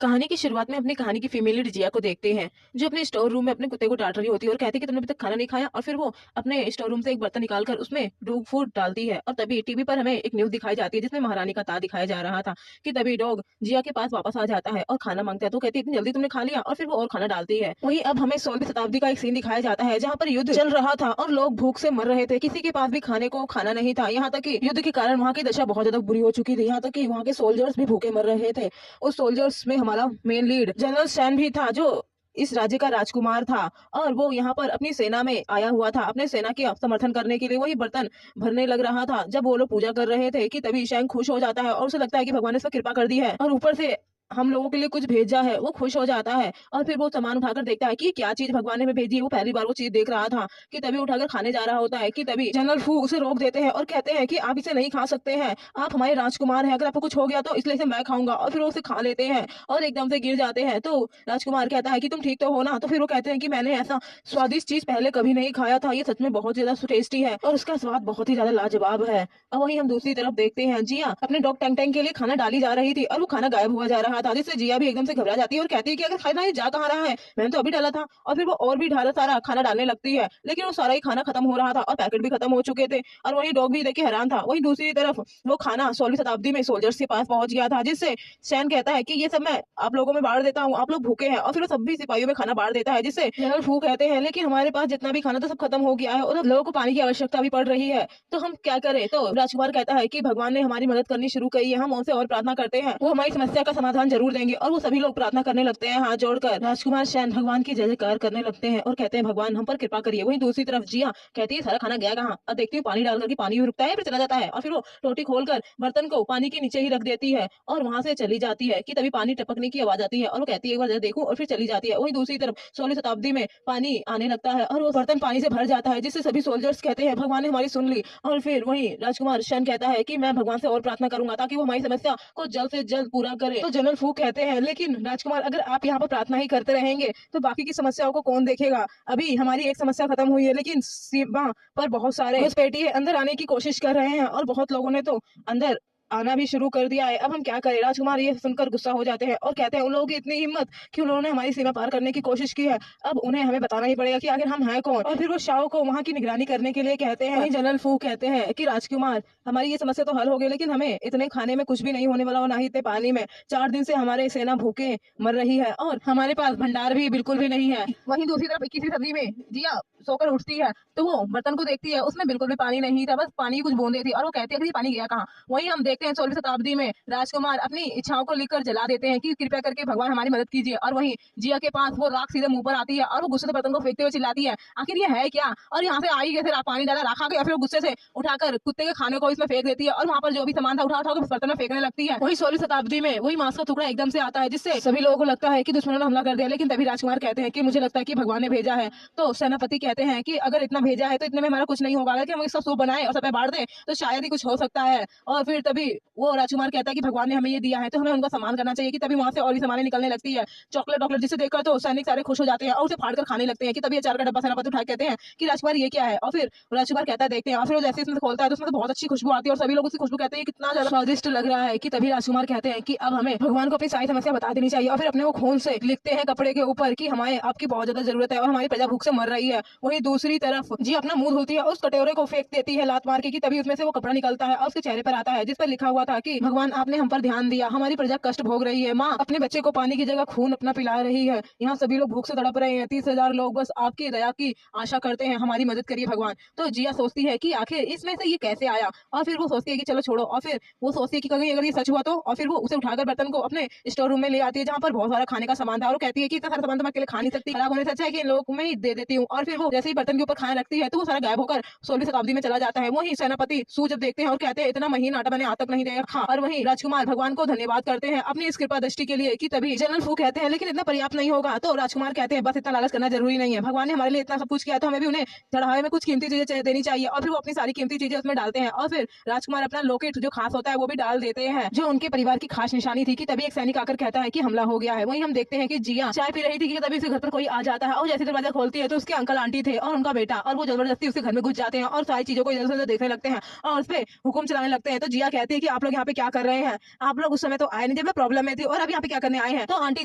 कहानी की शुरुआत में अपनी कहानी की फीमेल लीड जिया को देखते हैं, जो अपने स्टोर रूम में अपने कुत्ते को डांट रही होती है और कहती है कि तुमने अभी तक खाना नहीं खाया। और फिर वो अपने स्टोर रूम से एक बर्तन निकालकर उसमें डॉग फूड डालती है और तभी टीवी पर हमें एक न्यूज दिखाई जाती है जिसमें महारानी का ताज दिखाया जा रहा था कि तभी डॉग जिया के पास वापस आ जाता है और खाना मांगता है। तो कहती है इतनी जल्दी तुमने खा लिया, और फिर वो और खाना डालती है। वहीं अब हमें 16वीं शताब्दी का एक सीन दिखाया जाता है जहाँ पर युद्ध चल रहा था और लोग भूख से मर रहे थे, किसी के पास भी खाने को खाना नहीं था। यहाँ तक कि युद्ध के कारण वहाँ की दशा बहुत ज्यादा बुरी हो चुकी थी, यहाँ तक कि वहाँ के सोल्जर्स भी भूखे मर रहे थे। उस सोल्जर्स में हमारा मेन लीड जनरल सैन भी था, जो इस राज्य का राजकुमार था। और वो यहाँ पर अपनी सेना में आया हुआ था, अपने सेना के समर्थन करने के लिए वही बर्तन भरने लग रहा था। जब वो लोग पूजा कर रहे थे कि तभी शैंक खुश हो जाता है और उसे लगता है कि भगवान ने इस पर कृपा कर दी है और ऊपर से हम लोगों के लिए कुछ भेजा है। वो खुश हो जाता है और फिर वो सामान उठाकर देखता है कि क्या चीज भगवान ने हमें भेजी है। वो पहली बार वो चीज देख रहा था कि तभी उठाकर खाने जा रहा होता है कि तभी जनरल फू उसे रोक देते हैं और कहते हैं कि आप इसे नहीं खा सकते हैं, आप हमारे राजकुमार हैं, अगर आपको कुछ हो गया तो इसलिए इसे मैं खाऊंगा। और फिर वो उसे खा लेते हैं और एकदम से गिर जाते हैं। तो राजकुमार कहता है कि तुम ठीक तो हो ना। तो फिर वो कहते हैं कि मैंने ऐसा स्वादिष्ट चीज पहले कभी नहीं खाया था, ये सच में बहुत ज्यादा टेस्टी है और उसका स्वाद बहुत ही ज्यादा लाजवाब है। अब वहीं हम दूसरी तरफ देखते हैं, जिया अपने डॉग टैंग टैंग के लिए खाना डाली जा रही थी और वो खाना गायब हुआ जा रहा था, जिससे जिया भी एकदम से घबरा जाती है और कहती है कि अगर खाना ये जा कहाँ रहा है, मैंने तो अभी डाला था। और फिर वो और भी ढाला सारा खाना डालने लगती है, लेकिन वो सारा ही खाना खत्म हो रहा था और पैकेट भी खत्म हो चुके थे। और वही डॉग भी देख के हैरान था। वहीं दूसरी तरफ वो खाना 16वीं शताब्दी में सोल्जर्स के पास पहुंच गया था, जिससे सैन कहता है कि ये सब मैं आप लोगों में बांट देता हूँ, आप लोग भूखे हैं। और फिर वो सभी सिपाहियों में खाना बांट देता है, जिससे जनरल फू कहते हैं लेकिन हमारे पास जितना भी खाना था सब खत्म हो गया है और अब लोगों को पानी की आवश्यकता भी पड़ रही है, तो हम क्या करें। तो राजकुमार कहता है कि भगवान ने हमारी मदद करनी शुरू की है, हम उनसे और प्रार्थना करते हैं, वो हमारी समस्या का समाधान जरूर देंगे। और वो सभी लोग प्रार्थना करने लगते हैं हाथ जोड़कर। राजकुमार सैन भगवान की जय जयकार करने लगते हैं और कहते हैं भगवान हम पर कृपा करिए। वहीं दूसरी तरफ जिया कहती है सारा खाना गया कहाँ। अब देखती हूँ पानी डालकर के पानी भी रुकता है फिर चला जाता है और फिर वो टोटी खोलकर बर्तन को पानी के नीचे ही रख देती है और वहां से चली जाती है कि तभी पानी टपकने की आवाज आती है और वो कहती है एक बार जरा देखूं, और फिर चली जाती है। वहीं दूसरी तरफ 16वीं शताब्दी में पानी आने लगता है और वो बर्तन पानी से भर जाता है, जिससे सभी सोल्जर्स कहते हैं भगवान ने हमारी सुन ली। और फिर वहीं राजकुमार शन कहता है कि मैं भगवान से और प्रार्थना करूंगा ताकि वो हमारी समस्या को जल्द से जल्द पूरा करे। तो जनरल फू कहते हैं लेकिन राजकुमार अगर आप यहाँ पर प्रार्थना ही करते रहेंगे तो बाकी की समस्याओं को कौन देखेगा। अभी हमारी एक समस्या खत्म हुई है लेकिन सीमा पर बहुत सारे घुसपैठिए अंदर आने की कोशिश कर रहे हैं और बहुत लोगों ने तो अंदर आना भी शुरू कर दिया है। अब हम क्या करें। राजकुमार ये सुनकर गुस्सा हो जाते हैं और कहते हैं उन लोगों की इतनी हिम्मत कि उन्होंने हमारी सीमा पार करने की कोशिश की है, अब उन्हें हमें बताना ही पड़ेगा कि आखिर हम हैं कौन। और फिर वो शाओ को वहाँ की निगरानी करने के लिए कहते हैं। वहीं जनरल फू कहते हैं कि राजकुमार हमारी ये समस्या तो हल हो गई, लेकिन हमें इतने खाने में कुछ भी नहीं होने वाला और ना ही इतने पानी में। 4 दिन से हमारे सेना भूखे मर रही है और हमारे पास भंडार भी बिल्कुल भी नहीं है। वहीं दूसरी तरफ 21वीं सदी में जिया सोकर उठती है तो वो बर्तन को देखती है, उसमें बिल्कुल भी पानी नहीं था, बस पानी की कुछ बूंदे थी। और वो कहती है कि ये पानी गया कहाँ। वहीं हम देखते हैं 16वीं शताब्दी में राजकुमार अपनी इच्छाओं को लिखकर जला देते हैं कि कृपया करके भगवान हमारी मदद कीजिए। और वहीं जिया के पास वो राख सीधे मुंह पर आती है और वो गुस्से से बर्तन को फेंकते हुए चिल्लाती है आखिर ये है क्या। और यहाँ से आई कैसे पानी डाला राखा गया, फिर वो गुस्से से उठाकर कुत्ते के खाने को इसमें फेंक देती है और वहाँ पर जो भी सामान था उठा उठा कर बर्तन में फेंकने लगती है। वही 16वीं शताब्दी में वही मांस का टुकड़ा एकदम से आता है, जिससे सभी लोगों को लगता है कि दुश्मनों ने हमला कर दिया। लेकिन तभी राजकुमार कहते हैं कि मुझे लगता है कि भगवान ने भेजा है। तो सेनापति कहते हैं कि अगर इतना भेजा है तो इतने में हमारा कुछ नहीं होगा, अगर हम इसका सूप बनाए और सब पे बांट दें तो शायद ही कुछ हो सकता है। और फिर तभी वो राजकुमार कहता है कि भगवान ने हमें ये दिया है तो हमें उनका सम्मान करना चाहिए। कि तभी वहां से और भी सामानें निकलने लगती है, चॉकलेट वॉकलेट, जिसे देखकर तो सैनिक सारे खुश हो जाते हैं और उसे फाड़कर खाने लगते हैं। कि तभी अचार का डब्बा सेनापति उठा के कहते हैं कि राजकुमार ये क्या है। और फिर राजकुमार कहता है देखते हैं, और फिर वो जैसे इसमें खोलता है तो उसमें तो बहुत अच्छी खुशबू आती है और सभी लोग उसकी खुशबू कहते हैं कितना ज्यादा स्वादिष्ट लग रहा है। कि तभी राजकुमार कहते हैं कि अब हमें भगवान को अपनी सारी समस्या बता देनी चाहिए और फिर अपने वो खून से लिखते हैं कपड़े के ऊपर कि हमारे आपकी बहुत ज्यादा जरूरत है और हमारी प्रजा भूख से मर रही है। वहीं दूसरी तरफ जी अपना मुंह धुलती है, उस कटोरे को फेंक देती है लात मार के। कि तभी उसमें से वो कपड़ा निकलता है और उसके चेहरे पर आता है जिस पर लिखा हुआ था कि भगवान आपने हम पर ध्यान दिया, हमारी प्रजा कष्ट भोग रही है, माँ अपने बच्चे को पानी की जगह खून अपना पिला रही है, यहाँ सभी लोग भूख से तड़प रहे हैं, 30,000 लोग बस आपकी दया की आशा करते हैं, हमारी मदद करिए भगवान। तो जिया सोचती है कि आखिर इसमें से ये कैसे आया। और फिर वो सोचती है कि चलो छोड़ो, और फिर वो सोचती है कि कहीं अगर ये सच हुआ तो। और फिर वो उसे उठाकर बर्तन को अपने स्टोर रूम में ले आती है जहाँ पर बहुत सारा खाने का सामान था और कहती है कि इतना सारा सामान तो मैं अकेले खा नहीं सकती, खराब होने से अच्छा है कि इन लोगों को मैं ही दे देती हूँ। और फिर वो जैसे ही बर्तन के ऊपर खाना रखती है तो वो सारा गायब होकर 16वीं शताब्दी में चला जाता है। वही सेनापति सू जब देखते हैं और कहते हैं इतना महीन आटा मैंने आज तक नहीं देखा। और वही राजकुमार भगवान को धन्यवाद करते हैं अपनी इस कृपा दृष्टि के लिए। कि तभी जनरल फू कहते हैं लेकिन इतना पर्याप्त नहीं होगा। तो राजकुमार कहते हैं बस इतना लालच करना जरूरी नहीं है, भगवान ने हमारे लिए इतना सब कुछ किया तो हमें भी उन्हें चढ़ावे में कुछ कीमती चीजें देनी चाहिए। और फिर वो अपनी सारी कीमती चीजें उसमें डालते हैं और फिर राजकुमार अपना लॉकेट जो खास होता है वो भी डाल देते हैं, जो उनके परिवार की खास निशानी थी। कि तभी एक सैनिक आकर कहता है कि हमला हो गया है। वहीं हम देखते हैं कि जिया चाय पी रही थी कि तभी उसके घर पर कोई आ जाता है और जैसे दरवाजा खोलती है तो उसके अंकल आंटी थे और उनका बेटा, और वो जबरदस्ती उसके घर में घुस जाते हैं और सारी चीजों को इधर से उधर देखने लगते हैं और उस पर हुक्म चलाने लगते हैं। तो जिया कहती है कि आप लोग यहाँ पे क्या कर रहे हैं? आप लोग उस समय तो आए नहीं जब मैं प्रॉब्लम में थी और अब यहाँ पे क्या करने आए हैं? तो आंटी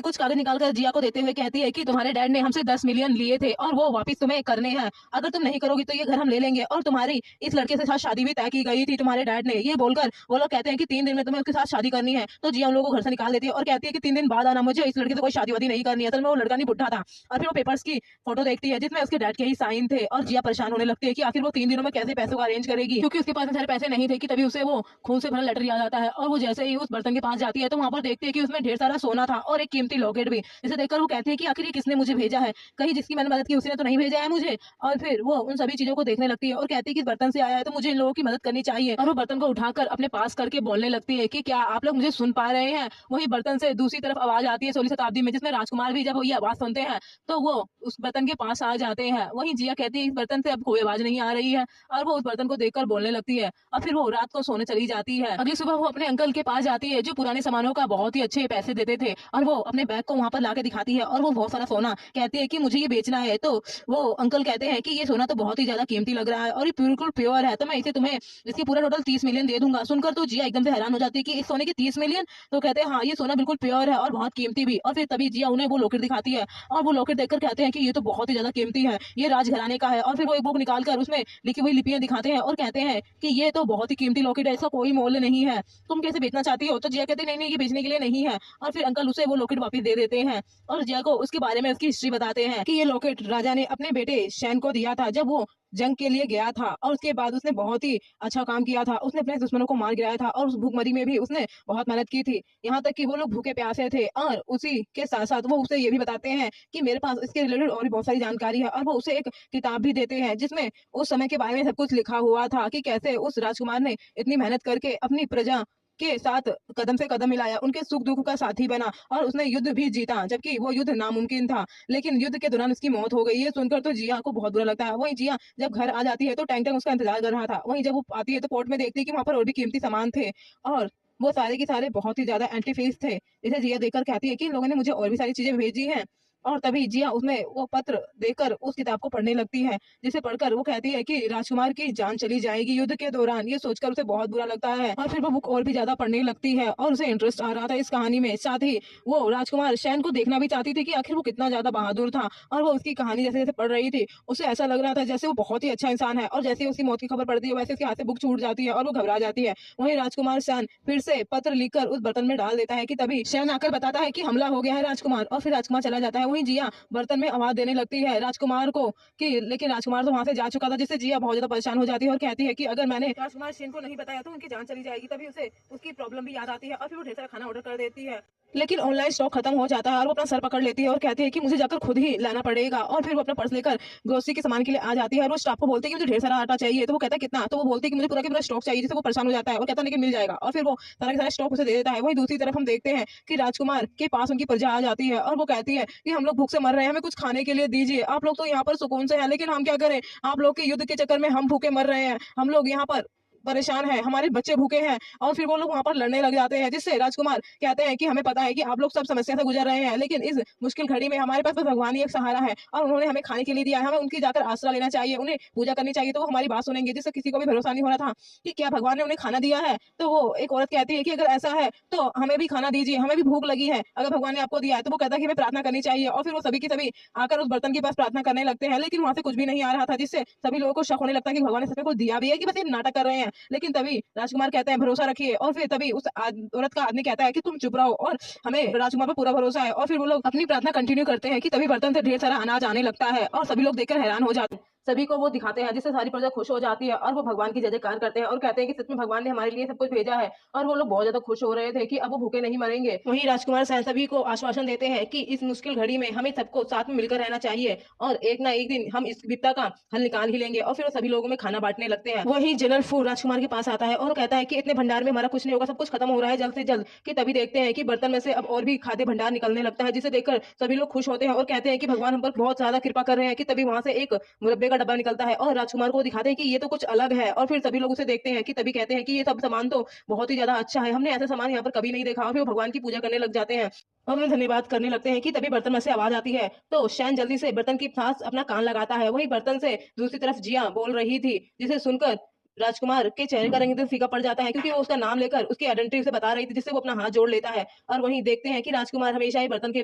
कुछ कागज निकाल कर जिया को देते हुए कहती है कि तुम्हारे डैड ने हमसे 10 मिलियन लिए थे और वो वापस तुम्हें करने हैं। अगर तुम नहीं करोगी तो ये घर हम ले लेंगे और तुम्हारी इस लड़के के साथ शादी भी तय की गई थी तुम्हारे डैड ने। ये बोलकर वो लोग कहते हैं कि 3 दिन में तुम्हें उसके साथ शादी करनी है। तो जिया उन लोगों को घर से निकाल देती है और कहती है कि 3 दिन बाद आना, मुझे इस लड़के से कोई शादी-वादी नहीं करनी है। असल में वो लड़का नहीं बुड्ढा था। और फिर वो पेपर्स की फोटो देखती है जिसमें उसके डैड के ही साइन थे और जिया परेशान होने लगती है कि आखिर वो 3 दिनों में कैसे पैसों का अरेंज करेगी, क्योंकि उसके पास इतने सारे पैसे नहीं थे कि तभी उसे वो खून से भरा लेटर याद आता है। और वो जैसे ही उस बर्तन के पास जाती है तो वहाँ पर देखती है कि उसमें ढेर सारा सोना था और एक कीमती लॉकेट भी, जिसे देखकर वो कहती है कि आखिर ये किसने मुझे भेजा है, कहीं जिसकी मैंने मदद की उसने तो नहीं भेजा है मुझे। और फिर वो उन सभी चीजों को देखने लगती है और कहती है कि इस बर्तन से आया है तो मुझे इन लोगों की मदद करनी चाहिए। और वो बर्तन को उठाकर अपने पास करके बोलने लगती है कि क्या आप लोग मुझे सुन पा रहे हैं? वही बर्तन से दूसरी तरफ आवाज आती है 16वीं शताब्दी में, जिसमें राजकुमार भी जब वो ये आवाज सुनते हैं तो वो उस बर्तन के पास आ जाते हैं। वहीं जिया कहती है इस बर्तन से अब कोई आवाज नहीं आ रही है और वो उस बर्तन को देखकर बोलने लगती है और फिर वो रात को सोने चली जाती है। अगली सुबह वो अपने अंकल के पास जाती है जो पुराने सामानों का बहुत ही अच्छे पैसे देते थे और वो अपने बैग को वहां पर लाके दिखाती है और वो बहुत सारा सोना कहती है कि मुझे ये बेचना है। तो वो अंकल कहते हैं कि ये सोना तो बहुत ही ज्यादा कीमती लग रहा है और ये बिल्कुल प्योर है, तो मैं इसे तुम्हें इसकी पूरा टोटल 30 मिलियन दे दूंगा। सुनकर तो जिया एकदम से हैरान हो जाती है कि इस सोने के 30 मिलियन? तो कहते हैं हाँ ये सोना बिल्कुल प्योर है और बहुत कीमती भी। और फिर तभी जिया उन्हें वो लॉकेट दिखाती है और वो लॉकेट देखकर कहते हैं कि ये तो बहुत ही ज्यादा कीमती है, ये राजघराने का है। और फिर वो एक बुक निकाल कर उसमें लिखी हुई लिपियां दिखाते हैं और कहते हैं कि ये तो बहुत ही कीमती लॉकेट है, इसका कोई मोल नहीं है, तुम कैसे बेचना चाहती हो? तो जिया कहती है नहीं नहीं ये बेचने के लिए नहीं है। और फिर अंकल उसे वो लॉकेट वापस दे देते हैं और जिया को उसके बारे में उसकी हिस्ट्री बताते हैं कि ये लॉकेट राजा ने अपने बेटे शैन को दिया था जब वो जंग के लिए गया था और उसके बाद उसने बहुत ही अच्छा काम किया था, उसने अपने दुश्मनों को मार गिराया था और उस भूखमरी में भी उसने बहुत मेहनत की थी, यहाँ तक कि वो लोग भूखे प्यासे थे। और उसी के साथ साथ वो उसे ये भी बताते हैं कि मेरे पास इसके रिलेटेड और भी बहुत सारी जानकारी है और वो उसे एक किताब भी देते हैं जिसमें उस समय के बारे में सब कुछ लिखा हुआ था कि कैसे उस राजकुमार ने इतनी मेहनत करके अपनी प्रजा के साथ कदम से कदम मिलाया, उनके सुख दुख का साथी बना और उसने युद्ध भी जीता जबकि वो युद्ध नामुमकिन था, लेकिन युद्ध के दौरान उसकी मौत हो गई। ये सुनकर तो जिया को बहुत बुरा लगता है। वहीं जिया जब घर आ जाती है तो टैंक टैंक उसका इंतजार कर रहा था। वहीं जब वो आती है तो पोर्ट में देखती है कि वहां पर और भी कीमती सामान थे और वो सारे के सारे बहुत ही ज्यादा एंटी फेस थे, जिसे जिया देखकर कहती है कि इन लोगों ने मुझे और भी सारी चीजें भेजी हैं। और तभी जिया उसमें वो पत्र देकर उस किताब को पढ़ने लगती है, जिसे पढ़कर वो कहती है कि राजकुमार की जान चली जाएगी युद्ध के दौरान। ये सोचकर उसे बहुत बुरा लगता है और फिर वो बुक और भी ज्यादा पढ़ने लगती है और उसे इंटरेस्ट आ रहा था इस कहानी में। साथ ही वो राजकुमार शैन को देखना भी चाहती थी कि आखिर वो कितना ज्यादा बहादुर था और वो उसकी कहानी जैसे जैसे पढ़ रही थी उसे ऐसा लग रहा था जैसे वो बहुत ही अच्छा इंसान है। और जैसे ही उसकी मौत की खबर पड़ती है वैसे उसके हाथ से बुक छूट जाती है और वो घबरा जाती है। वहीं राजकुमार शैन फिर से पत्र लिखकर उस बर्तन में डाल देता है कि तभी शैन आकर बताता है कि हमला हो गया है राजकुमार, और फिर राजकुमार चला जाता है। वहीं जिया बर्तन में आवाज देने लगती है राजकुमार को कि लेकिन राजकुमार तो वहां से जा चुका था, जिससे जिया बहुत ज्यादा परेशान हो जाती है और कहती है कि अगर मैंने राजकुमार सेन को नहीं बताया तो उनकी जान चली जाएगी। तभी उसे उसकी प्रॉब्लम भी याद आती है और फिर वो ढेर सारा खाना ऑर्डर कर देती है, लेकिन ऑनलाइन स्टॉक खत्म हो जाता है और वो अपना सर पकड़ लेती है और कहती है कि मुझे जाकर खुद ही लाना पड़ेगा। और फिर वो अपना पर्स लेकर ग्रोसरी के सामान के लिए आ जाती है और वो स्टाफ को बोलती है कि मुझे ढेर सारा आटा चाहिए। तो वो कहता है कितना? तो वो बोलती है कि मुझे पूरा का पूरा स्टॉक चाहिए, जिससे वो परेशान हो जाता है और कहता है लेकिन मिल जाएगा। और फिर वो सारा का सारा स्टॉक उसे दे देता है। वहीं दूसरी तरफ हम देखते हैं कि राजकुमार के पास उनकी प्रजा आ जाती है और वो कहती है कि हम लोग भूख से मर रहे हैं, हमें कुछ खाने के लिए दीजिए। आप लोग तो यहाँ पर सुकून से हैं, लेकिन हम क्या करें? आप लोग के युद्ध के चक्कर में हम भूखे मर रहे हैं, हम लोग यहाँ पर परेशान हैं, हमारे बच्चे भूखे हैं। और फिर वो लोग वहाँ पर लड़ने लग जाते हैं, जिससे राजकुमार कहते हैं कि हमें पता है कि आप लोग सब समस्या से गुजर रहे हैं, लेकिन इस मुश्किल घड़ी में हमारे पास बस भगवान ही एक सहारा है और उन्होंने हमें खाने के लिए दिया है, हमें उनकी जाकर आसरा लेना चाहिए, उन्हें पूजा करनी चाहिए, तो वो हमारी बात सुनेंगे। जिससे किसी को भी भरोसा नहीं हो रहा था कि क्या भगवान ने उन्हें खाना दिया है। तो वो एक औरत कहती है कि अगर ऐसा है तो हमें भी खाना दीजिए, हमें भी भूख लगी है, अगर भगवान ने आपको दिया है। तो वो कहता है कि हमें प्रार्थना करनी चाहिए और फिर वो सभी की सभी आकर उस बर्तन के पास प्रार्थना करने लगते हैं, लेकिन वहां से कुछ भी नहीं आ रहा था, जिससे सभी लोगों को शक होने लगता है कि भगवान ने सच में कुछ दिया भी है कि बस ये नाटक कर रहे हैं। लेकिन तभी राजकुमार कहते हैं भरोसा रखिए और फिर तभी उस औरत का आदमी कहता है कि तुम चुप रहो और हमें राजकुमार पर पूरा भरोसा है। और फिर वो लोग अपनी प्रार्थना कंटिन्यू करते हैं कि तभी बर्तन से ढेर सारा अनाज आने लगता है और सभी लोग देखकर हैरान हो जाते हैं। सभी को वो दिखाते हैं, जिससे सारी प्रजा खुश हो जाती है और वो भगवान की जय जयकार करते हैं और कहते हैं कि सच में भगवान ने हमारे लिए सब कुछ भेजा है। और वो लोग बहुत ज्यादा खुश हो रहे थे कि अब वो भूखे नहीं मरेंगे। वहीं राजकुमार सैन सभी को आश्वासन देते हैं कि इस मुश्किल घड़ी में हमें सबको साथ में मिलकर रहना चाहिए और एक ना एक दिन हम इस विपदा का हल निकाल ही लेंगे। और फिर वो सभी लोगों में खाना बांटने लगते हैं। वहीं जनरल फू राजकुमार के पास आता है और कहता है कि इतने भंडार में हमारा कुछ नहीं होगा, सब कुछ खत्म हो रहा है जल्द से जल्द। कि तभी देखते हैं कि बर्तन में से अब और भी खाद्य भंडार निकलने लगता है, जिसे देखकर सभी लोग खुश होते हैं और कहते हैं कि भगवान हम पर बहुत ज्यादा कृपा कर रहे हैं। कि तभी वहां से एक मुरब्बे का डब्बा निकलता है और राजकुमार को दिखाते हैं कि ये तो कुछ अलग है। और फिर सभी लोग उसे देखते हैं कि तभी कहते हैं कि ये सब सामान तो बहुत ही ज्यादा अच्छा है, हमने ऐसा सामान यहाँ पर कभी नहीं देखा। और फिर वो भगवान की पूजा करने लग जाते हैं और उन्हें धन्यवाद करने लगते हैं। कि तभी बर्तन में से आवाज आती है तो शैन जल्दी से बर्तन की पास अपना कान लगाता है। वही बर्तन से दूसरी तरफ जिया बोल रही थी, जिसे सुनकर राजकुमार के चेहरे का रंग एकदम फीका पड़ जाता है, क्योंकि वो उसका नाम लेकर उसकी आइडेंटिटी उसे बता रही थी, जिससे वो अपना हाथ जोड़ लेता है। और वहीं देखते हैं कि राजकुमार हमेशा ही बर्तन के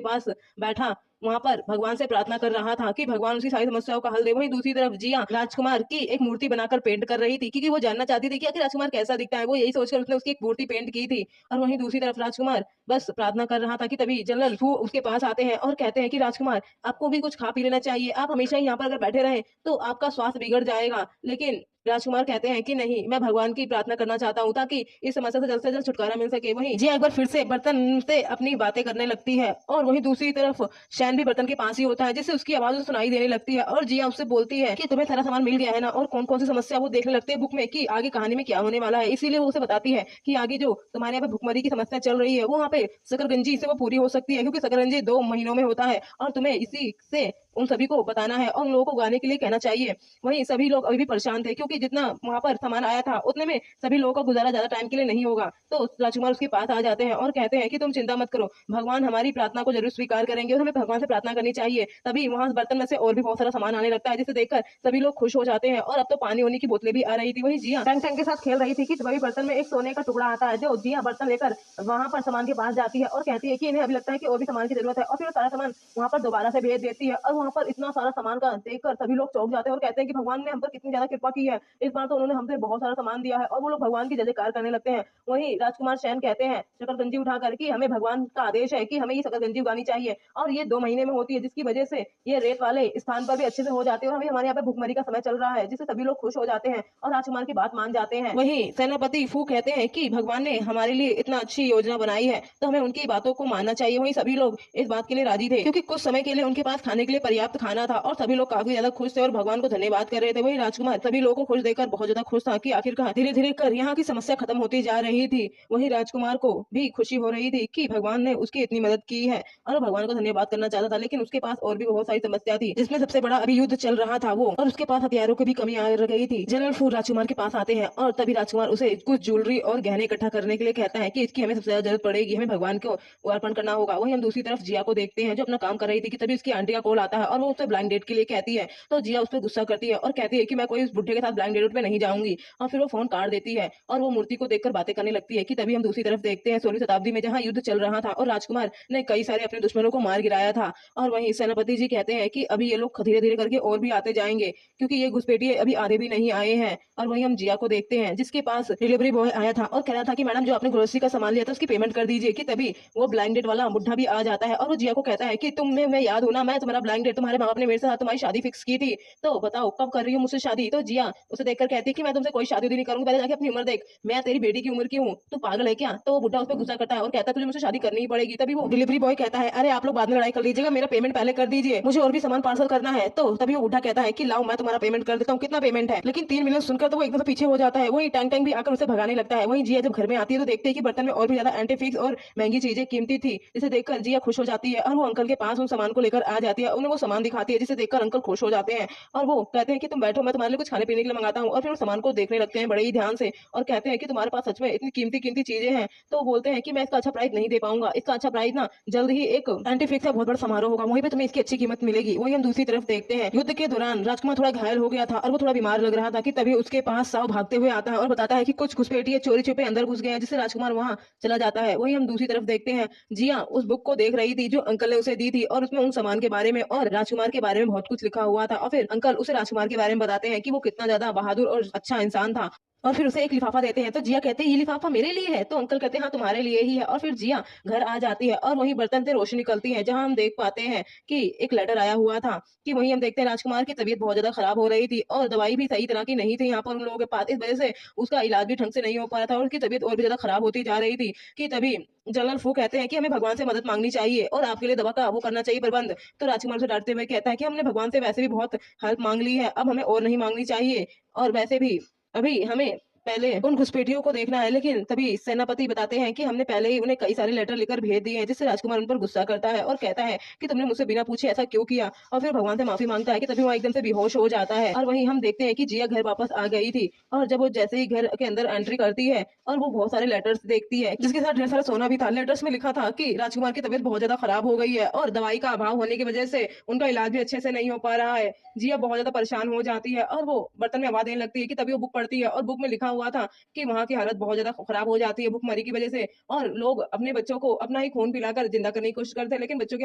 पास बैठा वहाँ पर भगवान से प्रार्थना कर रहा था कि भगवान उसकी सारी समस्याओं का हल दे। वहीं दूसरी तरफ जिया राजकुमार की एक मूर्ति बनाकर पेंट कर रही थी, क्योंकि वो जानना चाहती थी कि आखिर राजकुमार कैसा दिखता है। वो यही सोचकर उसने उसकी एक मूर्ति पेंट की थी। और वहीं दूसरी तरफ राजकुमार बस प्रार्थना कर रहा था कि तभी जनरल फू उसके पास आते हैं और कहते हैं कि राजकुमार, आपको भी कुछ खा पी लेना चाहिए। आप हमेशा ही यहाँ पर अगर बैठे रहें तो आपका स्वास्थ्य बिगड़ जाएगा। लेकिन राजकुमार कहते हैं कि नहीं, मैं भगवान की प्रार्थना करना चाहता हूँ ताकि इस समस्या से जल्द छुटकारा मिल सके। वहीं जिया एक बार फिर से बर्तन से अपनी बातें करने लगती है और वहीं दूसरी तरफ शैन भी बर्तन के पास ही होता है, जिससे उसकी आवाज सुनाई देने लगती है। और जिया उससे बोलती है कि तुम्हें सारा सामान मिल गया है ना, और कौन कौन सी समस्या वो देखने लगते हैं बुक में कि आगे कहानी में क्या होने वाला है। इसीलिए वो उसे बताती है कि आगे जो तुम्हारे यहाँ पे भुखमरी की समस्या चल रही है वो वहाँ पे शकरगंजी से वो पूरी हो सकती है, क्योंकि शकरगंजी 2 महीनों में होता है और तुम्हें इसी से उन सभी को बताना है और उन लोगों को गाने के लिए कहना चाहिए। वहीं सभी लोग अभी भी परेशान थे, क्योंकि जितना वहां पर सामान आया था उतने में सभी लोगों का गुजारा ज्यादा टाइम के लिए नहीं होगा। तो राजकुमार उसके पास आ जाते हैं और कहते हैं कि तुम चिंता मत करो, भगवान हमारी प्रार्थना को जरूर स्वीकार करेंगे और हमें भगवान से प्रार्थना करनी चाहिए। तभी वहां बर्तन में से और भी बहुत सारा सामान आने लगता है, जिसे देखकर सभी लोग खुश हो जाते हैं। और अब तो पानी होने की बोतलें भी आ रही थी। वही जिया टंग टंग के साथ खेल रही थी कि तभी बर्तन में एक सोने का टुकड़ा आता है, जो जिया बर्तन लेकर वहां पर सामान के पास जाती है और कहती है कि इन्हें अभी लगता है कि और भी सामान की जरूरत है। और फिर वो सारा सामान वहां पर दोबारा से भेज देती है और वहां पर इतना सारा सामान का देखकर सभी लोग चौंक जाते हैं और कहते हैं कि भगवान ने हम पर कितनी ज्यादा कृपा की है। इस बार तो उन्होंने हमसे बहुत सारा सामान दिया है। और वो लोग भगवान की जय जयकार करने लगते हैं। वहीं राजकुमार शैन कहते हैं शकरगंजी उठाकर कि हमें भगवान का आदेश है कि हमें ये शकरगंजी उगानी चाहिए, और ये 2 महीने में होती है, जिसकी वजह से ये रेत वाले स्थान पर भी अच्छे से हो जाते हैं। और अभी हमारे यहाँ पे भुखमरी का समय चल रहा है, जिससे सभी लोग खुश हो जाते हैं और राजकुमार की बात मान जाते हैं। वहीं सेनापति फू कहते हैं कि भगवान ने हमारे लिए इतना अच्छी योजना बनाई है, तो हमें उनकी बातों को मानना चाहिए। वहीं सभी लोग इस बात के लिए राजी थे, क्योंकि कुछ समय के लिए उनके पास खाने के लिए पर्याप्त खाना था और सभी लोग काफी ज्यादा खुश थे और भगवान को धन्यवाद कर रहे थे। वहीं राजकुमार सभी लोगों को खुश देखकर बहुत ज्यादा खुश था कि आखिरकार धीरे धीरे कर यहाँ की समस्या खत्म होती जा रही थी। वहीं राजकुमार को भी खुशी हो रही थी कि भगवान ने उसकी इतनी मदद की है, और भगवान को धन्यवाद करना चाहता था। लेकिन उसके पास और भी बहुत सारी समस्या थी, जिसमें सबसे बड़ा अभी युद्ध चल रहा था वो, और उसके पास हथियारों की भी कमी आ गई थी। जनरल फूड राजकुमार के पास आते हैं और तभी राजकुमार उसे कुछ ज्वेलरी और गहने इकट्ठा करने के लिए कहता है कि इसकी हमें सबसे ज्यादा जरूरत पड़ेगी, हमें भगवान को अर्पण करना होगा। वहीं हम दूसरी तरफ जिया को देखते हैं, जो अपना काम कर रही थी कि तभी उसकी आंटी का कॉल आता है और वो उसे ब्लाइंड डेट के लिए कहती है। तो जिया उस पर गुस्सा करती है और कहती है कि मैं कोई उस बुढ़े के साथ ब्लाइंड डेट पे नहीं जाऊंगी, और फिर वो फोन काट देती है और वो मूर्ति को देखकर बातें करने लगती है। कि तभी हम दूसरी तरफ देखते हैं 16वीं शताब्दी में, जहाँ युद्ध चल रहा था और राजकुमार ने कई सारे अपने दुश्मनों को मार गिराया था। और वहीं सेनापति जी कहते हैं कि अभी ये लोग धीरे धीरे करके और भी आते जाएंगे, क्योंकि ये घुसपैठिए अभी आधे भी नहीं आए हैं। और वहीं हम जिया को देखते हैं, जिसके पास डिलीवरी बॉय आया था और कह रहा था कि मैडम, जो आपने ग्रोसरी का सामान लिया था उसकी पेमेंट कर दीजिए। कि तभी वो ब्लाइंडेड वाला बुढ़ा भी आ जाता है और वो जिया को कहता है कि तुम्हें मैं याद हूं ना, मैं तुम्हारा ब्लाइंडेड, तुम्हारे माँ बाप ने मेरे साथ तुम्हारी शादी फिक्स की थी, तो बताओ कब कर रही हो मुझसे शादी। तो जिया उसे देखकर कहती है कि मैं तुमसे कोई शादी नहीं करूंगी, पहले जाके अपनी उम्र देख, मैं तेरी बेटी की उम्र की हूँ, तू पागल है क्या। तो वो बुढ़ा उस पर गुस्सा करता है और कहता है तुझे मुझसे शादी करनी ही पड़ेगी। तभी वो डिलीवरी बॉय कहता है अरे आप लोग बाद में लड़ाई कर लीजिएगा, मेरा पेमेंट पहले कर दीजिए, मुझे और भी सामान पार्सल करना है। तो तभी वो बुढ़ा कहता है कि लाओ मैं तुम्हारा पेमेंट कर देता हूँ, कितना पेमेंट है। लेकिन 3 मिलियन सुनकर तो वो एकदम से पीछे हो जाता है। वही टैंक टैंक भी आकर उसे भगाने लगता है। वहीं जिया जब घर में आती है तो देखते हैं कि बर्तन में और भी ज्यादा एंटीफिक्स और महंगी चीजें कीमती थी, जिसे देखकर जिया खुश हो जाती है और वो अंकल के पास उन सामान को लेकर आ जाती है। उन्हें वो सामान दिखाती है, जिसे देखकर अंकल खुश हो जाते हैं और वो कहते हैं कि तुम बैठो, मैं तुम्हारे लिए कुछ खाने पीने के लिए मंगाता हूँ। और फिर वो सामान को देखने लगते हैं बड़े ही ध्यान से और कहते हैं कि तुम्हारे पास सच में इतनी कीमती कीमती चीजें हैं। तो वो बोलते हैं कि मैं इसका अच्छा प्राइस नहीं दे पाऊंगा, इसका अच्छा प्राइस ना जल्द ही एक एंटीफिक्स का बहुत बड़ा समारोह होगा, वहीं पे तुम्हें इसकी अच्छी कीमत मिलेगी। वहीं हम दूसरी तरफ देखते हैं, युद्ध के दौरान राजकुमार थोड़ा घायल हो गया था और वो थोड़ा बीमार लग रहा था। कि तभी उसके पास साव भागते हुए आता है और बताता है कि कुछ घुसपैठिए चोरी छुपे अंदर घुस गए हैं, जिससे राजकुमार वहां चला जाता है। वहीं हम दूसरी तरफ देखते हैं, जिया उस बुक को देख रही थी जो अंकल ने उसे दी थी, और उसमें उन सामान के बारे में और राजकुमार के बारे में बहुत कुछ लिखा हुआ था। और फिर अंकल उसे राजकुमार के बारे में बताते हैं कि वो कितना ज्यादा बहादुर और अच्छा इंसान था। और फिर उसे एक लिफाफा देते हैं। तो जिया कहते हैं ये लिफाफा मेरे लिए है। तो अंकल कहते हैं हाँ तुम्हारे लिए ही है। और फिर जिया घर आ जाती है और वहीं बर्तन से रोशनी निकलती है, जहां हम देख पाते हैं कि एक लेटर आया हुआ था। कि वहीं हम देखते हैं राजकुमार की तबीयत बहुत ज्यादा खराब हो रही थी और दवाई भी सही तरह की नहीं थी यहाँ पर उन लोगों के पास, इस वजह से उसका इलाज भी ढंग से नहीं हो पा रहा था और उसकी तबीयत और भी ज्यादा खराब होती जा रही थी। कि तभी जनरल फू कहते हैं कि हमें भगवान से मदद मांगनी चाहिए और आपके लिए दवा का वो करना चाहिए प्रबंध। तो राजकुमार से डांटते हुए कहता है कि हमने भगवान से वैसे भी बहुत हेल्प मांग ली है, अब हमें और नहीं मांगनी चाहिए। और वैसे भी अभी हमें पहले उन घुसपैठियों को देखना है, लेकिन तभी सेनापति बताते हैं कि हमने पहले ही उन्हें कई सारे लेटर लिखकर भेज दिए हैं, जिससे राजकुमार उन पर गुस्सा करता है और कहता है कि तुमने मुझसे बिना पूछे ऐसा क्यों किया, और फिर भगवान से माफी मांगता है कि तभी वो एकदम से बेहोश हो जाता है। और वहीं हम देखते हैं कि जिया घर वापस आ गई थी, और जब वो जैसे ही घर के अंदर एंट्री करती है और वो बहुत सारे लेटर्स देखती है, जिसके साथ ढेर सारा सोना भी था। लेटर्स में लिखा था कि राजकुमार की तबीयत बहुत ज्यादा खराब हो गई है और दवाई का अभाव होने की वजह से उनका इलाज भी अच्छे से नहीं हो पा रहा है। जिया बहुत ज्यादा परेशान हो जाती है और वो बर्तन में आवाज देने लगती है कि तभी वो बुक पढ़ती है, और बुक में लिखा हुआ था कि वहाँ की हालत बहुत ज़्यादा खराब हो जाती है भुखमरी की वज़ह से, और लोग अपने बच्चों को अपना ही खून पिलाकर ज़िंदा करने की कोशिश करते हैं, लेकिन बच्चों की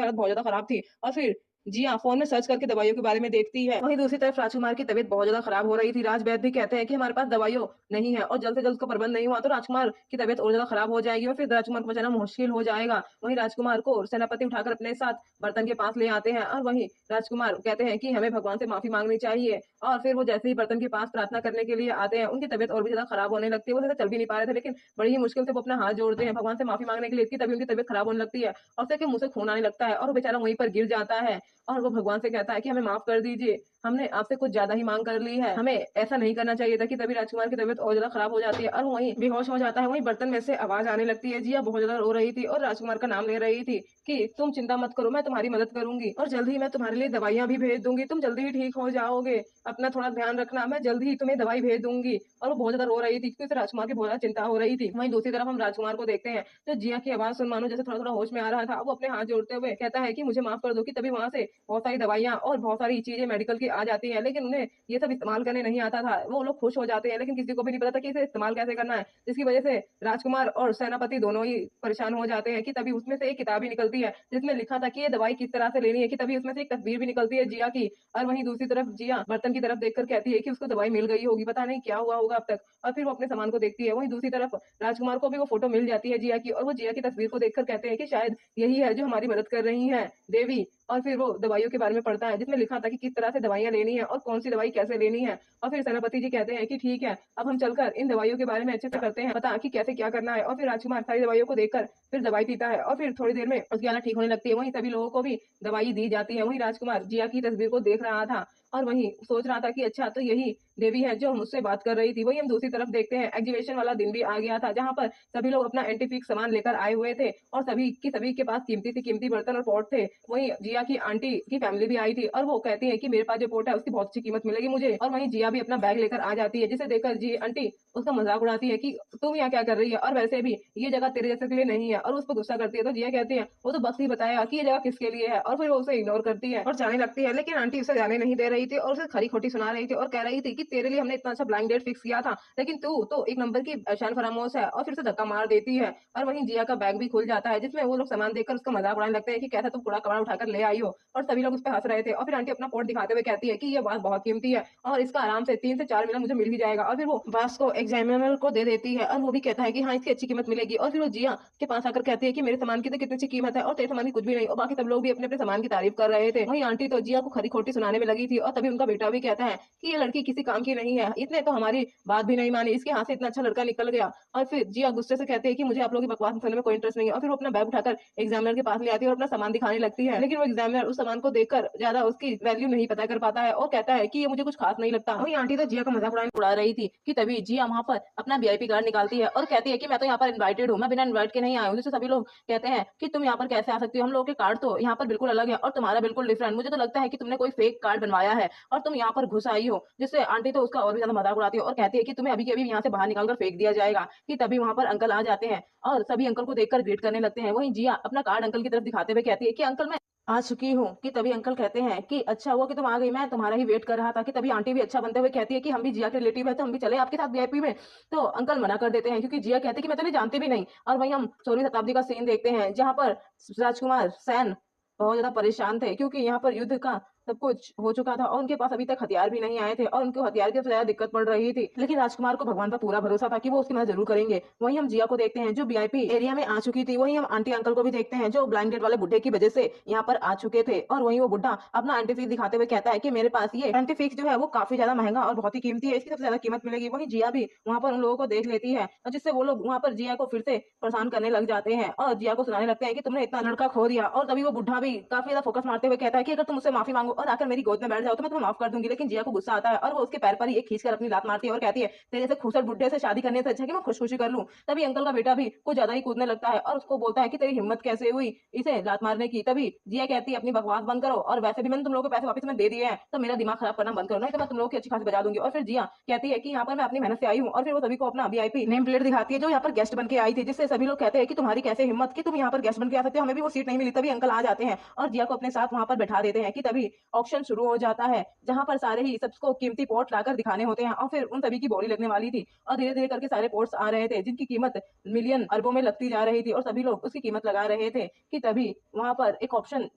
हालत बहुत ज़्यादा खराब थी। और फिर जी हाँ, फ़ोन में सर्च करके दवाइयों के बारे में देखती है। वहीं दूसरी तरफ राजकुमार की तबीयत बहुत ज़्यादा खराब हो रही थी। राज वैद्य भी कहते हैं कि हमारे पास दवाइयों नहीं है, और जल्द से जल्द उसका प्रबंध नहीं हुआ तो राजकुमार की तबीयत और ज़्यादा खराब हो जाएगी और फिर राजकुमार को बचाना मुश्किल हो जाएगा। वहीं राजकुमार को सेनापति उठाकर अपने साथ बर्तन के पास ले आते हैं, और वहीं राजकुमार कहते हैं कि हमें भगवान से माफ़ी माँगनी चाहिए, और फिर वो जैसे ही बर्तन के पास प्रार्थना करने के लिए आते हैं, उनकी तबीयत और भी ज़्यादा खराब होने लगती है। वो ज़्यादा चल भी नहीं पा रहे थे, लेकिन बड़ी ही मुश्किल से वो अपना हाथ जोड़ते हैं भगवान से माफ़ी माँगने के लिए, कि तभी उनकी तबीयत खराब होने लगती है और उसके मुँह से खून आने लगता है, और वो बेचारा वहीं पर गिर जाता है। और वो भगवान से कहता है कि हमें माफ़ कर दीजिए, हमने आपसे कुछ ज़्यादा ही माँग कर ली है, हमें ऐसा नहीं करना चाहिए था। कि तभी राजकुमार की तबीयत और ज़्यादा खराब हो जाती है और वो वहीं बेहोश हो जाता है। वहीं बर्तन में से आवाज़ आने लगती है। जिया बहुत ज़्यादा रो रही थी और राजकुमार का नाम ले रही थी कि तुम चिंता मत करो, मैं तुम्हारी मदद करूँगी और जल्द ही मैं तुम्हारे लिए दवाइयाँ भी भेज दूँगी, तुम जल्दी ही ठीक हो जाओगे, अपना थोड़ा ध्यान रखना, मैं जल्द ही तुम्हें दवाई भेज दूँगी। और वो बहुत ज़्यादा रो रही थी क्योंकि उसे राजकुमार की बहुत ज़्यादा चिंता हो रही थी। वहीं दूसरी तरफ हम राजकुमार को देखते हैं, तो जिया की आवाज़ सुन मानो जैसे थोड़ा-थोड़ा होश में आ रहा था। वो अपने हाथ जोड़ते हुए कहता है कि मुझे माफ़ कर दो, कि तभी वहाँ से बहुत सारी दवाइयाँ और बहुत सारी चीज़ें मेडिकल की आ जाती हैं, लेकिन उन्हें ये सब इस्तेमाल करने नहीं आता था। वो लोग खुश हो जाते हैं, लेकिन किसी को भी नहीं पता था कि इसे इस्तेमाल कैसे करना है, जिसकी वजह से राजकुमार और सेनापति दोनों ही परेशान हो जाते हैं। कि तभी उसमें से एक किताब ही निकलती है, जिसमें लिखा था कि ये दवाई किस तरह से लेनी है, कि तभी उसमें से एक तस्वीर भी निकलती है जिया की। और वहीं दूसरी तरफ जिया बर्तन की तरफ देखकर कहती है कि उसको दवाई मिल गई होगी, पता नहीं क्या हुआ होगा अब तक, और फिर वो अपने सामान को देखती है। वहीं दूसरी तरफ राजकुमार को भी वो फ़ोटो मिल जाती है जिया की, और वो जिया की तस्वीर को देखकर कहते हैं कि शायद यही है जो हमारी मदद कर रही है, देवी। और फिर वो दवाइयों के बारे में पढ़ता है, जिसमें लिखा था कि किस तरह से दवाइयाँ लेनी है और कौन-सी दवाई कैसे लेनी है। और फिर सेनापति जी कहते हैं कि ठीक है, अब हम चलकर इन दवाइयों के बारे में अच्छे से करते हैं पता कि कैसे क्या करना है। और फिर राजकुमार सारी दवाइयों को देखकर फिर दवाई पीता है, और फिर थोड़ी देर में उसकी हालत ठीक होने लगती है। वहीं सभी लोगों को भी दवाई दी जाती है। वहीं राजकुमार जिया की तस्वीर को देख रहा था और वहीं सोच रहा था कि अच्छा, तो यही देवी है जो मुझसे बात कर रही थी। वहीं हम दूसरी तरफ देखते हैं, एग्जीबिशन वाला दिन भी आ गया था, जहाँ पर सभी लोग अपना एंटीफिक सामान लेकर आए हुए थे, और सभी के पास कीमती से कीमती बर्तन और पॉट थे। वहीं जिया की आंटी की फैमिली भी आई थी, और वो कहती है कि मेरे पास जो पॉट है उसकी बहुत अच्छी कीमत मिलेगी मुझे। और वहीं जिया भी अपना बैग लेकर आ जाती है, जिसे देखकर जी आंटी उसका मजाक उड़ाती है कि तुम यहाँ क्या कर रही है, और वैसे भी ये जगह तेरे जैसे के लिए नहीं है, और उस पर गुस्सा करती है। तो जिया कहती है वो तो बस ही बताया कि ये जगह किसके लिए है, और फिर वो उसे इग्नोर करती है और जाने लगती है। लेकिन आंटी उसे जाने नहीं दे रही थी और उसे खरी खोटी सुना रही थी, और कह रही थी कि तेरे लिए हमने इतना अच्छा ब्लाइंड डेट फिक्स किया था, लेकिन तू तो एक नंबर की शान फरामोश है, और फिर उसे धक्का मार देती है। और वहीं जिया का बैग भी खुल जाता है, जिसमें वो लोग सामान देखकर उसका मजाक उड़ाने लगते हैं कि कैसा तुम कूड़ा कबाड़ उठाकर ले आई हो, और सभी लोग उस पर हंस रहे थे। और फिर आंटी अपना पोर्ट दिखाते हुए कहती है कि ये बात बहुत कीमती है और इसका आराम से 3 से 4 मिलियन मुझे मिल ही जाएगा। और फिर वो बास को एग्जामिनर को दे देती है, और वो भी कहता है कि हाँ, इसकी अच्छी कीमत मिलेगी। और फिर वो जिया के पास आकर कहती है कि मेरे सामान की तो कितनी अच्छी कीमत है और तेरे सामान की कुछ भी नहीं, और बाकी सब लोग भी अपने अपने सामान की तारीफ कर रहे थे। वहीं आंटी तो जिया को खरी खोटी सुनाने में लगी थी, और तभी उनका बेटा भी कहता है कि ये लड़की किसी काम की नहीं है, इसने तो हमारी बात भी नहीं मानी, इसके हाथ से इतना अच्छा लड़का निकल गया। और फिर जिया गुस्से से कहती है कि मुझे आप लोगों की बकवास सुनने में कोई इंटरेस्ट नहीं है, और फिर वो अपना बैग उठाकर एग्जामिनर के पास ले आती है और अपना सामान दिखाने लगती है। लेकिन वो एग्जामिनर उस सामान को देखकर ज्यादा उसकी वैल्यू नहीं पता कर पाता है, और कहता है कि ये मुझे कुछ खास नहीं लगता। वहीं आंटी तो जिया का मजाक उड़ा रही थी कि तभी जिया वहां पर अपना वीआईपी कार्ड निकालती है और कहती है कि मैं तो यहाँ पर इनवाइटेड हूँ, मैं बिना इनवाइट के नहीं आई हूँ। जिससे सभी लोग कहते हैं कि तुम यहाँ पर कैसे आ सकती हो, हम लोगों के कार्ड तो यहाँ पर बिल्कुल अलग है और तुम्हारा बिल्कुल डिफरेंट, मुझे तो लगता है कि तुमने कोई फेक कार्ड बनवाया है और तुम यहाँ पर घुस आई हो। जिससे आंटी तो उसका और भी ज्यादा मजाक उड़ाती है और कहती है कि तुम्हें अभी के अभी यहाँ से बाहर निकाल कर फेंक दिया जाएगा। कि तभी वहां पर अंकल आ जाते हैं और सभी अंकल को देखकर ग्रीट करने लगते हैं। वहीं जिया अपना कार्ड अंकल की तरफ दिखाते हुए कहती है कि अंकल मैं आ चुकी हूँ। कि तभी अंकल कहते हैं कि अच्छा हुआ कि तुम आ गई, मैं तुम्हारा ही वेट कर रहा था। कि तभी आंटी भी अच्छा बनते हुए कहती है कि हम भी जिया के रिलेटिव है, तो हम भी चले आपके साथ वीआईपी में। तो अंकल मना कर देते हैं क्योंकि जिया कहती है कि मैं तो नहीं जानती भी नहीं। और वहीं हम 16वीं शताब्दी का सीन देखते हैं, जहाँ पर राजकुमार सैन बहुत ज्यादा परेशान थे क्योंकि यहाँ पर युद्ध का सब कुछ हो चुका था और उनके पास अभी तक हथियार भी नहीं आए थे और उनको हथियार की सबसे ज्यादा दिक्कत पड़ रही थी। लेकिन राजकुमार को भगवान पर पूरा भरोसा था कि वो उसकी मदद जरूर करेंगे। वहीं हम जिया को देखते हैं जो वीआईपी एरिया में आ चुकी थी। वहीं हम आंटी अंकल को भी देखते हैं जो ब्लाइंड डेट वाले बुढ़े की वजह से यहाँ पर आ चुके थे। और वहीं वो बुढ़ा अपना एंटीफिक्स दिखाते हुए कहता है कि मेरे पास ये एंटीफिक्स जो है वो काफी ज्यादा महंगा और बहुत ही कीमती है, इसकी सबसे ज्यादा कीमत मिलेगी। वहीं जिया भी वहां पर उन लोगों को देख लेती है और जिससे वो लोग वहां पर जिया को फिर से परेशान करने लग जाते हैं और जिया को सुनाने लगते हैं कि तुमने इतना लड़का खो दिया। और तभी वो बुढ़ा भी काफी ज्यादा फोकस मारते हुए कहता है कि अगर तुम मुझसे माफी मांगो और आकर मेरी गोद में बैठ जाओ तो मैं तुम्हें माफ कर दूंगी। लेकिन जिया को गुस्सा आता है और वो उसके पैर पर ही एक खींच कर अपनी लात मारती है और कहती है, तेरे से खूसट बुड्ढे से शादी करने से अच्छा है कि मैं खुशखुशी कर लूं। तभी अंकल का बेटा भी कुछ ज्यादा ही कूदने लगता है और उसको बोलता है कि तेरी हिम्मत कैसे हुई इसे लात मारने की। तभी जिया कहती है, अपनी बकवास बंद करो, और वैसे भी मैंने तुम लोगों को पैसे वापस तुम्हें दे दिए हैं, तो मेरा दिमाग खराब करना बंद करो, नहीं तो मैं तुम लोगों की अच्छी खासी बजा दूंगी। और फिर जिया कहती है कि यहाँ पर मैं अपनी मेहनत से आई हूँ, और फिर वो सभी को अपना वीआईपी नेम प्लेट दिखाती है जो यहाँ पर गेस्ट बन के आई थी, जिससे सभी लोग कहते हैं कि तुम्हारी कैसे हिम्मत कि तुम यहाँ पर गेस्ट बन के आ सकते हो, हमें भी वो सीट नहीं मिली। तभी अंकल आ जाते हैं और जिया को अपने साथ वहां पर बैठा देते हैं कि तभी ऑक्शन शुरू हो जाता है, जहां पर सारे ही सबको कीमती पोर्ट लाकर दिखाने होते हैं। और फिर उन सभी की बोली लगने वाली थी और धीरे धीरे करके सारे पोर्ट्स आ रहे थे जिनकी कीमत मिलियन अरबों में लगती जा रही थी, और सभी लोग उसकी कीमत लगा रहे थे कि तभी वहां पर एक ऑप्शन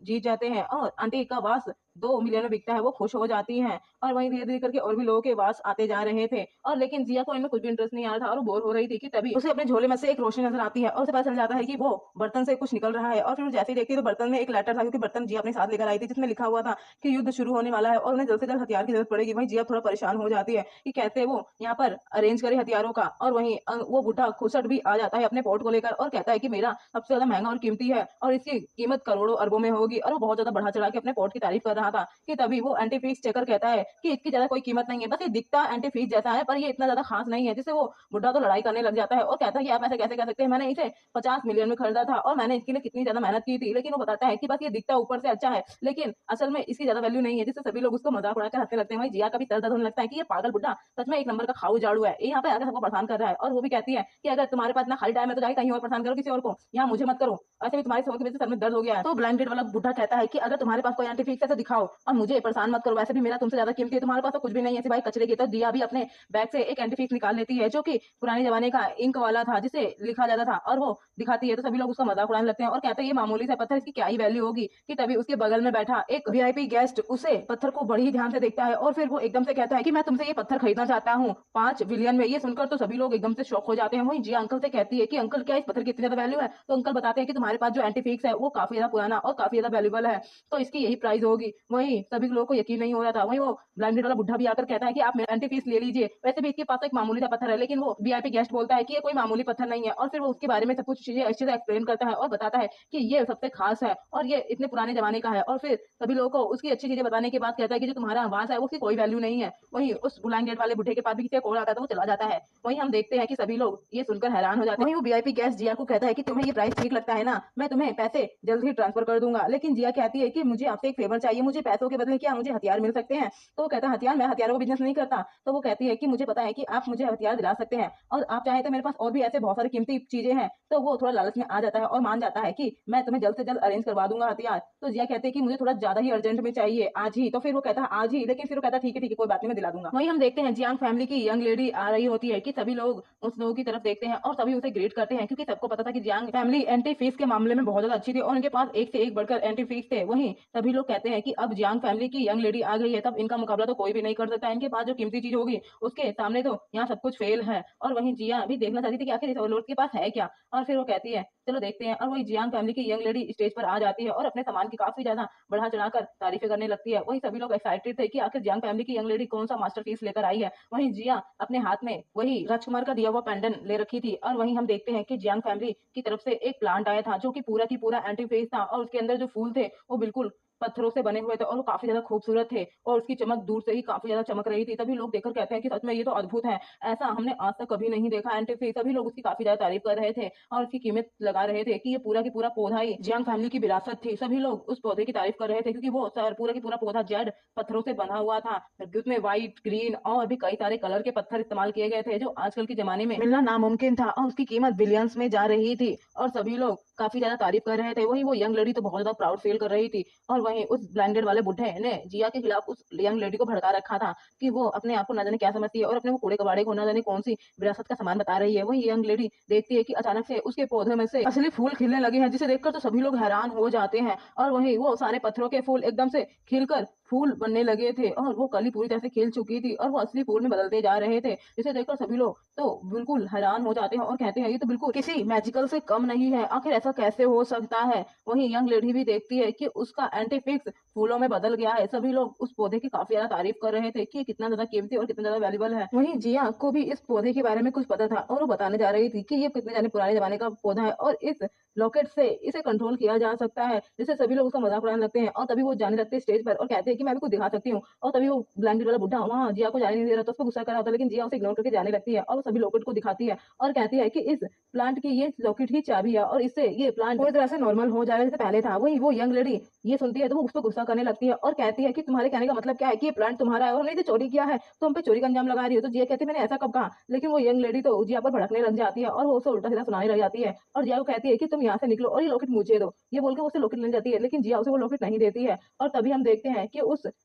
जीत जाते हैं और आंटी का वास 2 मिलियन में बिकता है। वो खुश हो जाती हैं और वहीं धीरे धीरे करके और भी लोगों के वास आते जा रहे थे, और लेकिन जिया को इनमें कुछ भी इंटरेस्ट नहीं आ रहा था और वो बोर हो रही थी कि तभी उसे अपने झोले में से एक रोशनी नजर आती है और उसे पता चल जाता है कि वो बर्तन से कुछ निकल रहा है। और फिर वो जैसे ही देखती है तो बर्तन में एक लेटर था, क्योंकि बर्तन जिया अपने साथ लेकर आई थी, जिसमें लिखा हुआ था कि युद्ध शुरू होने वाला है और उन्हें जल्द से जल्द हथियार की जरूरत पड़ेगी। वहीं जिया थोड़ा परेशान हो जाती है कि कैसे वो यहाँ पर अरेंज करे हथियारों का। और वहीं वो बुढ़ा खुसट भी आ जाता है अपने पोर्ट को लेकर और कहता है कि मेरा सबसे ज्यादा महंगा और कीमती है और इसकी कीमत करोड़ों अरबों में होगी। और वो बहुत ज्यादा बढ़ा चढ़ा के अपने पोर्ट की तारीफ कर रहा था कि तभी वो एंटी फ्रीज चेकर कहता है कि इसकी ज्यादा कोई कीमत नहीं है, बस ये दिखता एंटी फ्रीज जैसा है पर ये इतना ज्यादा खास नहीं है। जिससे वो बुढ़ा तो लड़ाई करने लग जाता है और कहता है कि आप ऐसे कैसे कह सकते हैं, मैंने इसे 50 मिलियन में खरीदा था और मैंने इसके लिए कितनी ज्यादा मेहनत की थी। लेकिन वो बताता है कि बस ये दिखता ऊपर से अच्छा है लेकिन असल में इसकी ज्यादा वैल्यू नहीं है, जिससे सभी लोग उसको मजाक उड़ाकर हंसने लगते हैं। वहीं जिया का भी सर दर्द होने लगता है कि ये पागल बुढ़ा सच में एक नंबर का खाऊ झाड़ू है, ये यहाँ पे आकर सबको परेशान कर रहा है। और वो भी कहती है कि अगर तुम्हारे पास इतना खाली टाइम है तो जाके कहीं और परेशान करो किसी और को, यहाँ मुझे मत करो, ऐसे भी तुम्हारी सोच की वजह से सर में दर्द हो गया है। तो ब्लैंकेट वाला बुढ़ा कहता है कि अगर तुम्हारे पास कोई एंटी फिक्स है तो दिखाओ और मुझे परेशान मत करो, वैसे भी मेरा तुमसे ज्यादा कीमती है, तुम्हारे पास तो कुछ भी नहीं है सिवाय कचरे की। तो जिया भी अपने बैग से एक एंटी फिक्स निकाल लेती है जो कि पुराने जमाने का इंक वाला था जिसे लिखा जाता था, और वो दिखाती है तो सभी लोग उसका मजाक उड़ाने लगते हैं और कहते हैं ये मामूली सा पत्थर, इसकी क्या ही वैल्यू होगी। कि तभी उसके बगल में बैठा एक वीआईपी गेस्ट उसे पत्थर को बड़ी ही ध्यान से देखता है और फिर वो एकदम से कहता है कि मैं तुमसे ये पत्थर खरीदना चाहता हूँ 5 बिलियन में। ये सुनकर तो सभी लोग एकदम से शॉक हो जाते हैं। वहीं जिया अंकल से कहती है कि अंकल क्या इस पत्थर की इतनी ज्यादा वैल्यू है? तो अंकल बताते हैं कि तुम्हारे पास जो एंटी फिक्स है वो काफी ज्यादा पुराना और काफी ज्यादा वैल्यूबल है, तो इसकी यही प्राइस होगी। वहीं सभी लोगों को यकीन नहीं हो रहा था। वहीं वो ब्लाइंडेड वाला बुढ़ा भी आकर कहता है कि आप मेरा एंटी फीस ले लीजिए, वैसे भी इसके पास एक मामूली सा पत्थर है। लेकिन वो वीआईपी गेस्ट बोलता है कि ये कोई मामूली पत्थर नहीं है और फिर वो उसके बारे में सब कुछ चीजें अच्छे से एक्सप्लेन करता है और बताता है कि ये सबसे खास है और ये इतने पुराने जमाने का है। और फिर सभी लोगों को उसकी अच्छी चीजें बताने के बाद कहता है कि जो तुम्हारा आवाज है उसकी कोई वैल्यू नहीं है। वहीं उस ब्लाइंडेड वाले बुढ़े के पास भी किसी कॉल आता है तो वो चला जाता है। वहीं हम देखते हैं कि सभी लोग ये सुनकर हैरान हो जाते हैं। वहीं वो वीआईपी गेस्ट जिया को कहता है कि तुम्हें ये प्राइस ठीक लगता है ना, मैं तुम्हें पैसे जल्द ही ट्रांसफर कर दूंगा। लेकिन जिया कहती है कि मुझे आपसे एक फेवर चाहिए, मुझे पैसों के बदले क्या मुझे हथियार मिल सकते हैं? तो वो कहता है हथियार, मैं हथियारों का बिजनेस नहीं करता। तो वो कहती है कि मुझे पता है कि आप मुझे हथियार दिला सकते हैं और आप चाहें तो मेरे पास और भी ऐसे बहुत सारी कीमती चीजें हैं। तो वो थोड़ा लालच में आ जाता है और मान जाता है कि मैं तुम्हें जल्द से जल्द अरेंज करवा दूंगा हथियार। तो जिया कहते हैं कि मुझे थोड़ा ज्यादा ही अर्जेंट में चाहिए आज ही। तो फिर वो कहता है आज ही, लेकिन फिर वो कहता है ठीक है कोई बात नहीं मैं दिला दूंगा। वहीं हम देखते हैं जियांग फैमिली की यंग लेडी आ रही होती है कि सभी लोग उस लोगों की तरफ देखते हैं और सभी उसे ग्रेट करते हैं क्योंकि सबको पता था कि जियांग फैमिली एंटी फीस के मामले में बहुत ज्यादा अच्छी थी और उनके पास एक से एक बढ़कर एंटी फीस थे। वहीं सभी लोग कहते हैं कि अब जियांग फैमिली की यंग लेडी आ गई है, तब इनका मुकाबला तो कोई भी नहीं कर सकता, इनके पास जो कीमती चीज होगी उसके सामने तो यहाँ सब कुछ फेल है। और वहीं जिया भी देखना चाहती थी कि आखिर इस ओवरलॉर्ड के पास है क्या, और फिर वो कहती है चलो देखते हैं। और वही जियांग फैमिली की यंग लेडी स्टेज पर आ जाती है और अपने सामान की काफी ज्यादा बढ़ा चढ़ाकर तारीफें करने लगती है। वही सभी लोग एक्साइटेड थे कि आखिर जियांग फैमिली की यंग लेडी कौन सा मास्टरपीस लेकर आई है। वहीं जिया अपने हाथ में वही राजकुमार का दिया हुआ पेंडेंट ले रखी थी। और वहीं हम देखते हैं कि जियांग फैमिली की तरफ से एक प्लांट आया था जो कि पूरा की पूरा एंटी फेस था और उसके अंदर जो फूल थे वो बिल्कुल पत्थरों से बने हुए थे और वो काफी ज्यादा खूबसूरत थे और उसकी चमक दूर से ही काफी ज्यादा चमक रही थी। तभी लोग देखकर कहते हैं कि सच में ये तो अद्भुत है, ऐसा हमने आज तक कभी नहीं देखा एंटी फेस। सभी लोग उसकी काफी ज्यादा तारीफ कर रहे थे और उसकी कीमत लगा रहे थे कि ये पूरा की पूरा पौधा ही जियांग फैमिली की विरासत थी। सभी लोग उस पौधे की तारीफ कर रहे थे क्योंकि वो पूरा की पूरा पौधा जेड पत्थरों से बना हुआ था, उसमें व्हाइट ग्रीन और भी कई सारे कलर के पत्थर इस्तेमाल किए गए थे जो आजकल के जमाने में मिलना नामुमकिन था और उसकी कीमत बिलियंस में जा रही थी और सभी लोग काफी ज्यादा तारीफ कर रहे थे। वहीं वो यंग लेडी तो बहुत ज्यादा प्राउड फील कर रही थी और वहीं उस ब्लाइंडेड वाले बुढ़े ने जिया के खिलाफ उस यंग लेडी को भड़का रखा था कि वो अपने आप को न जाने क्या समझती है और अपने वो कूड़े कबाड़े को न जाने कौन सी विरासत का सामान बता रही है। वही यंग लेडी देखती है कि अचानक से उसके पौधे में से असली फूल खिलने लगे हैं, जिसे देखकर तो सभी लोग हैरान हो जाते हैं। और वहीं वो सारे पत्थरों के फूल एकदम से खिलकर फूल बनने लगे थे और वो कली पूरी तरह से खिल चुकी थी और वो असली फूल में बदलते जा रहे थे, जिसे देखकर सभी लोग तो बिल्कुल हैरान हो जाते हैं और कहते हैं ये तो बिल्कुल किसी मैजिकल से कम नहीं है, आखिर ऐसा कैसे हो सकता है। वहीं यंग लेडी भी देखती है कि उसका एंटी आर्टिफिक्स फूलों में बदल गया है। सभी लोग उस पौधे की काफी ज्यादा तारीफ कर रहे थे कि ये कितना ज्यादा कीमती और कितना ज्यादा वैल्यूबल है। वहीं जिया को भी इस पौधे के बारे में कुछ पता था और वो बताने जा रही थी कि ये कितने जाने पुराने जमाने का पौधा है और इस लॉकेट से इसे कंट्रोल किया जा सकता है, जिससे सभी लोग उसका मजाक उड़ाने लगते हैं। और तभी वो जाने लगते हैं स्टेज पर और कहते हैं कि मैं भी कुछ दिखा सकती हूँ। और तभी वो ब्लैंकेट वाला बुड्ढा वहाँ जिया को जाने नहीं दे रहा, तो उस पर गुस्सा कर रहा होता है, लेकिन जिया उसे इग्नोर करके जाने लगती है और वो सभी लॉकेट को दिखाती है और कहती है कि इस प्लांट की ये लॉकेट ही चाबी है और इससे ये प्लांट पूरी तरह से नॉर्मल हो जाएगा जैसे पहले था। वही वो यंग लेडी ये सुनती है तो वो उस पर गुस्सा करने लगती है और कहती है कि तुम्हारे कहने का मतलब क्या है कि ये प्लांट तुम्हारा है और हमने इसे चोरी किया है, तो हम पे चोरी का अंजाम लगा रही हो। तो जिया कहती है मैंने ऐसा कब कहा। लेकिन वो यंग लेडी तो जिया पर भड़कने लग जाती है और वो उसे उल्टा सीधा सुनाने लग जाती है और जिया को कहती है कि तुम यहाँ से निकलो और ये लॉकेट मुझे दो। ये बोलकर वो उसे लॉकेट लेने जाती है, लेकिन जिया उसे वो लॉकेट नहीं देती है। और तभी हम देखते हैं कि उस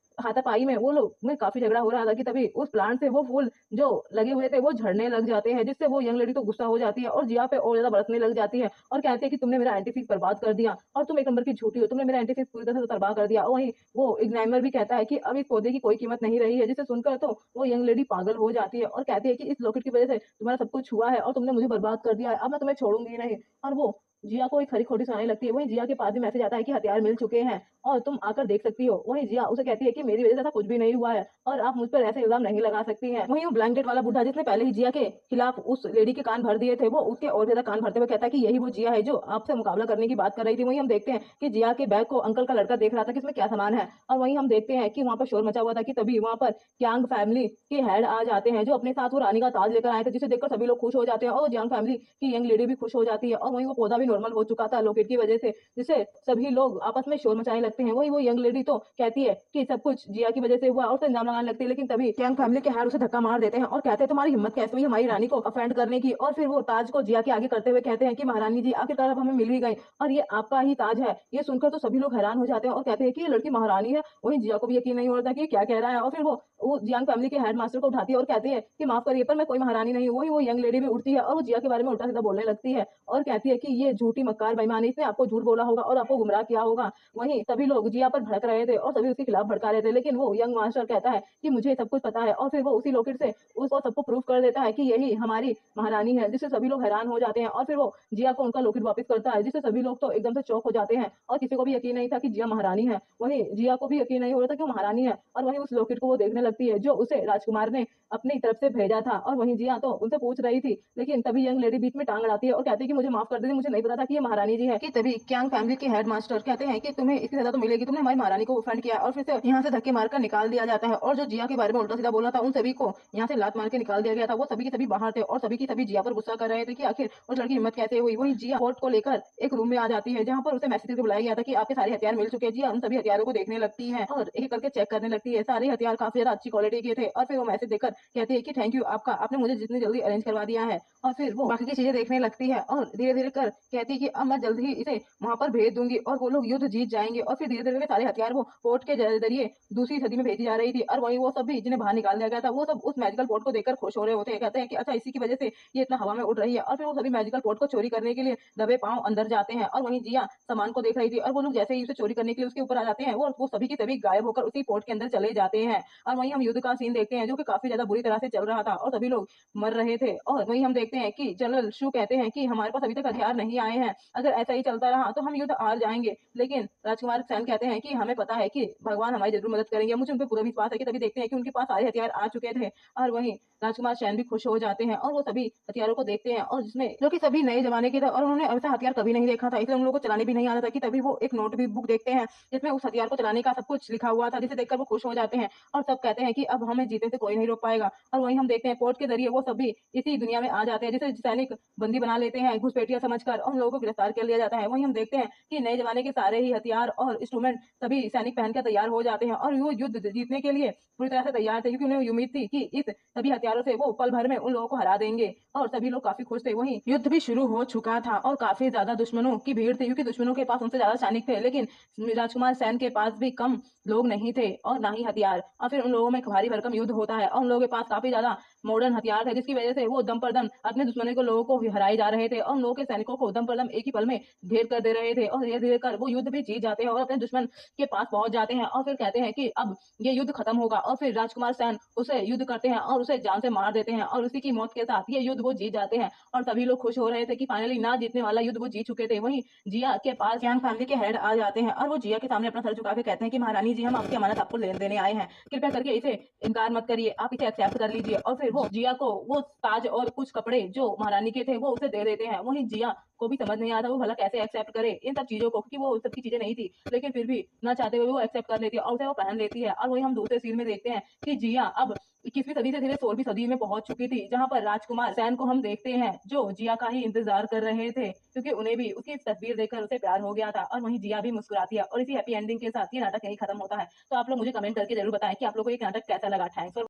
हाथापाई में वो लोग में काफी झगड़ा हो रहा था कि तभी उस प्लांट से वो फूल जो लगे हुए थे वो झड़ने लग जाते हैं, जिससे वो यंग लेडी तो गुस्सा हो जाती है और जिया पे और ज्यादा बरसने लग जाती है और कहती है कि तुमने मेरा एंटीफिक्स बर्बाद कर दिया और तुम एक नंबर की झूठी हो, तुमने मेरा एंटीफिक्स पूरी तरह से बर्बाद कर दिया। और वहीं वो एग्जामिनर भी कहता है कि अब इस पौधे की कोई कीमत नहीं रही है, जिसे सुनकर तो वो यंग लेडी पागल हो जाती है और कहती है कि इस लॉकेट की वजह से तुम्हारा सब कुछ हुआ है और तुमने मुझे बर्बाद कर दिया है, अब मैं तुम्हें छोड़ूंगी ही नहीं। और वो जिया को एक खरी खोटी सुनाने लगती है। वहीं जिया के पास भी मैसेज आता है कि हथियार मिल चुके हैं और तुम आकर देख सकती हो। वहीं जिया उसे कहती है कि मेरी वजह से ऐसा कुछ भी नहीं हुआ है और आप मुझ पर ऐसे इल्जाम नहीं लगा सकती हैं। वहीं वो ब्लैंकेट वाला बुढ़ा जिसने पहले ही जिया के खिलाफ उस लेडी के कान भर दिए थे, वो उसके और ज्यादा कान भरते हुए कहता है कि यही वो जिया है जो आपसे मुकाबला करने की बात कर रही थी। वहीं हम देखते हैं कि जिया के बैग को अंकल का लड़का देख रहा था कि इसमें क्या सामान है और वहीं हम देखते हैं कि वहां पर शोर मचा हुआ था कि तभी वहां पर क्यांग फैमिली के हेड आ जाते हैं जो अपने साथ वो रानी का ताज लेकर आए थे, जिसे देखकर सभी लोग खुश हो जाते हैं और जियांग फैमिली की यंग लेडी भी खुश हो जाती है। और वहीं वो पौधा भी नॉर्मल हो चुका था लॉकेट की वजह से, जिससे सभी लोग आपस में शोर मचाने लगते हैं। वही वो यंग लेडी तो कहती है कि सब कुछ जिया की वजह से हुआ और उसे इल्जाम लगाने लगती है, लेकिन तभी कैंग फैमिली के हेड उसे धक्का मार देते हैं और कहते हैं तुम्हारी हिम्मत कैसे हुई हमारी रानी को अफेंड करने की। और फिर वो ताज को जिया के आगे करते हुए कहते हैं कि महारानी जी आखिरकार अब हमें मिल ही गई और ये आपका ही ताज है। ये सुनकर तो सभी लोग हैरान हो जाते हैं और कहते हैं कि ये लड़की महारानी है। वहीं जिया को भी यकीन नहीं हो रहा था कि ये क्या कह रहा है और फिर वो जियांग फैमिली के हेड मास्टर को उठाती है और कहती है कि माफ करिए पर मैं कोई महारानी नहीं हूँ। वही वो यंग लेडी भी उठती है और वो जिया के बारे में उल्टा सीधा बोलने लगती है और कहती है कि ये झूठी मक्कार बेईमानी, इसने आपको झूठ बोला होगा और आपको गुमराह किया होगा। वहीं सभी लोग जिया पर भड़क रहे थे और सभी उसके खिलाफ भड़का रहे थे, लेकिन वो यंग मास्टर कहता है कि मुझे सब कुछ पता है और फिर वो उसी लॉकेट से उसको सबको प्रूव कर देता है कि यही हमारी महारानी है, जिससे सभी लोग हैरान हो जाते हैं। और फिर वो जिया को उनका लॉकेट वापस करता है, जिससे सभी लोग तो एकदम से चौक हो जाते हैं और किसी को भी यकीन नहीं था कि जिया महारानी है। वहीं जिया को भी यकीन नहीं हो रहा था कि वो महारानी है और वहीं उस लॉकेट को वो देखने लगती है जो उसे राजकुमार ने अपनी तरफ से भेजा था। और वहीं जिया तो उनसे पूछ रही थी, लेकिन तभी यंग लेडी बीच में टांग अड़ाती है और कहती है कि मुझे माफ कर दीजिए, मुझे नहीं पता था कि ये महारानी जी है। कि तभी क्यांग फैमिली के हेड मास्टर कहते हैं कि तुम्हें इसकी सजा तो मिलेगी, तुमने हमारी महारानी को ऑफेंड किया। और फिर से यहाँ से धक्के मारकर निकाल दिया जाता है और जो जिया के बारे में उल्टा सीधा बोला था उन सभी को यहाँ से लात मार के निकाल दिया गया था। वो सभी के सभी बाहर थे और सभी की सभी जिया पर गुस्सा कर रहे थे कि आखिर उस लड़की की हिम्मत कैसे हुई। वही जिया कोर्ट को लेकर एक रूम में आ जाती है जहाँ पर उसे मैसेज करके बुलाया गया था कि आपके सारे हथियार मिल चुके हैं। जिया उन सभी हथियारों को देखने लगती है और एक करके चेक करने लगती है। सारे हथियार काफी ज्यादा अच्छी क्वालिटी के थे और फिर वो मैसेज देकर कहती है कि थैंक यू आपका, आपने मुझे जितनी जल्दी अरेंज करवा दिया है। और फिर वो बाकी की चीजें देखने लगती है और धीरे धीरे कर कहती है कि अब मैं जल्द ही इसे वहां पर भेज दूंगी और वो लोग युद्ध जीत जाएंगे। और फिर धीरे धीरे सारे हथियार वो पोर्ट के जरिए दूसरी सदी में भेजी जा रही थी और वहीं वो सब भी जिन्हें बाहर निकाल दिया गया था वो सब उस मैजिकल पोर्ट को देखकर खुश हो रहे होते हैं। कहते हैं कि अच्छा इसी की वजह से ये इतना हवा में उड़ रही है। और फिर वो सभी मैजिकल पोर्ट को चोरी करने के लिए दबे पांव अंदर जाते हैं और वहीं जिया सामान को देख रही थी और वो लोग जैसे ही उसे चोरी करने के लिए उसके ऊपर आ जाते हैं वो सभी के सभी गायब होकर उसी पोर्ट के अंदर चले जाते हैं। और वहीं हम युद्ध का सीन देखते हैं जो कि काफी ज्यादा बुरी तरह से चल रहा था और सभी लोग मर रहे थे। और वहीं हम देखते हैं कि जनरल शू कहते हैं कि हमारे पास अभी तक हथियार नहीं आए हैं, अगर ऐसा ही चलता रहा तो हम युद्ध हार जाएंगे। लेकिन राजकुमार सैन कहते हैं कि हमें पता है कि भगवान हमारी जरूर मदद करेंगे, मुझे उन पर पूरा विश्वास है। कि तभी देखते हैं कि उनके पास सारे हथियार आ चुके थे और वहीं राजकुमार सैन भी खुश हो जाते हैं और वो सभी हथियारों को देखते हैं और जिसमें जो कि सभी नए जमाने के थे और उन्होंने ऐसा हथियार कभी नहीं देखा था, इसलिए उन लोगों को चलाने भी नहीं आता था। कि तभी वो एक नोट भी बुक देखते हैं जिसमें उस हथियार को चलाने का सब कुछ लिखा हुआ था, जिसे देखकर वो खुश हो जाते हैं और सब कहते हैं कि अब हमें जीतने से कोई नहीं रोक पाएगा। और वहीं हम देखते हैं पोर्ट के जरिए वो सभी इसी दुनिया में आ जाते हैं, जिसे सैनिक बंदी बना लेते हैं घुसपैठिया समझकर और उन लोगों को गिरफ्तार कर लिया जाता है। वहीं हम देखते हैं कि नए जमाने के सारे ही हथियार और इंस्ट्रूमेंट सभी सैनिक पहनकर तैयार हो जाते हैं और वो युद्ध जीतने के लिए पूरी तरह से तैयार थे, क्योंकि उन्हें उम्मीद थी कि इस सभी हथियारों से वो पल भर में उन लोगों को हरा देंगे और सभी लोग काफी खुश थे। वहीं युद्ध भी शुरू हो चुका था और काफी ज्यादा दुश्मनों की भीड़ थी, क्योंकि दुश्मनों के पास उनसे ज्यादा सैनिक थे, लेकिन राजकुमार सैन के पास भी कम लोग नहीं थे और ना ही हथियार। और फिर उन लोगों लोगों में भारी भरकम युद्ध होता है और उन लोगों के पास काफ़ी ज़्यादा मॉडर्न हथियार थे, जिसकी वजह से वो दम पर दम अपने दुश्मनों को लोगों को हराए जा रहे थे और उन लोगों के सैनिकों को दम पर दम एक ही पल में ढेर कर दे रहे थे और धीरे-धीरे कर वो युद्ध भी जीत जाते हैं और अपने दुश्मन के पास पहुँच जाते हैं और फिर कहते हैं कि अब ये युद्ध खत्म होगा और फिर राजकुमार सैन उसे युद्ध करते हैं और उसे जान से मार देते हैं और उसी की मौत के साथ ये युद्ध वो जीत जाते हैं और सभी लोग खुश हो रहे थे कि फाइनली ना जीतने वाला युद्ध वो जीत चुके थे। वहीं जिया के पास यांग फैमिली के हेड आ जाते हैं और वो जिया के सामने अपना सर झुका के कहते हैं कि महारानी जी, हम आपकी अमानत आपको देने आए हैं, कृपया करके इसे इनकार मत करिए, आप इसे एक्सेप्ट कर लीजिए। और फिर वो जिया को वो ताज और कुछ कपड़े जो महारानी के थे वो उसे दे देते हैं। वहीं जिया को भी समझ नहीं आता वो भला कैसे एक्सेप्ट करे इन सब चीजों को, क्योंकि वो सब की चीजें नहीं थी, लेकिन फिर भी ना चाहते हुए वो एक्सेप्ट कर लेती है और उसे वो पहन लेती है। और वही हम दूसरे सीन में देखते हैं कि जिया अब 21वीं सदी से धीरे 16वीं सदी में पहुंच चुकी थी, जहां पर राजकुमार सैन को हम देखते हैं जो जिया का ही इंतजार कर रहे थे, क्योंकि उन्हें भी उसकी तस्वीर देखकर उसे प्यार हो गया था। और वहीं जिया भी मुस्कुराती है और इसी हैप्पी एंडिंग के साथ ये नाटक यही खत्म होता है। तो आप लोग मुझे कमेंट करके जरूर बताएं कि आप लोगों को ये नाटक कैसा लगा। Thanks for